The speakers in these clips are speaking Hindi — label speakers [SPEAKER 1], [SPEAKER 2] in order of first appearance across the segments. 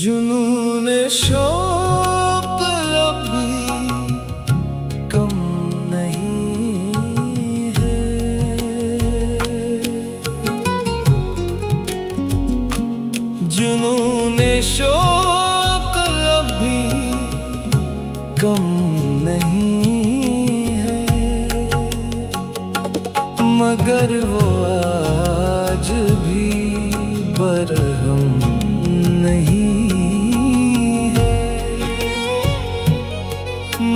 [SPEAKER 1] जुनून शौक अभी कम नहीं है। जुनून शौक अभी कम नहीं है, मगर वो आज भी बरहम नहीं,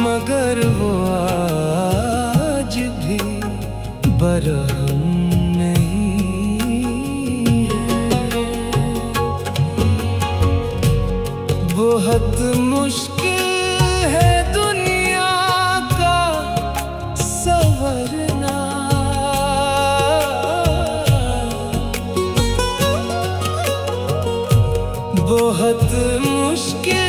[SPEAKER 1] मगर वो आज भी बरहम नहीं है। बहुत मुश्किल है दुनिया का संवरना, बहुत मुश्किल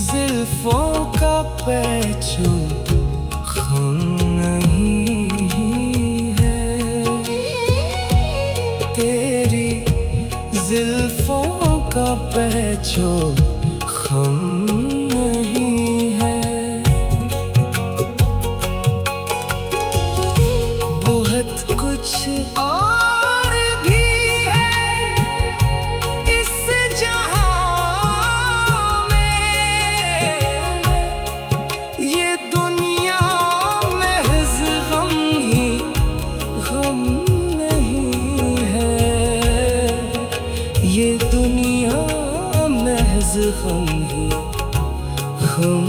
[SPEAKER 1] जुल्फों का पैचू खम नहीं है, तेरी जुल्फों का पैचू खम नहीं है। बहुत कुछ और भी है इस जहां में, ये दुनिया महज गम ही गम नहीं है, ये दुनिया महज गम ही गम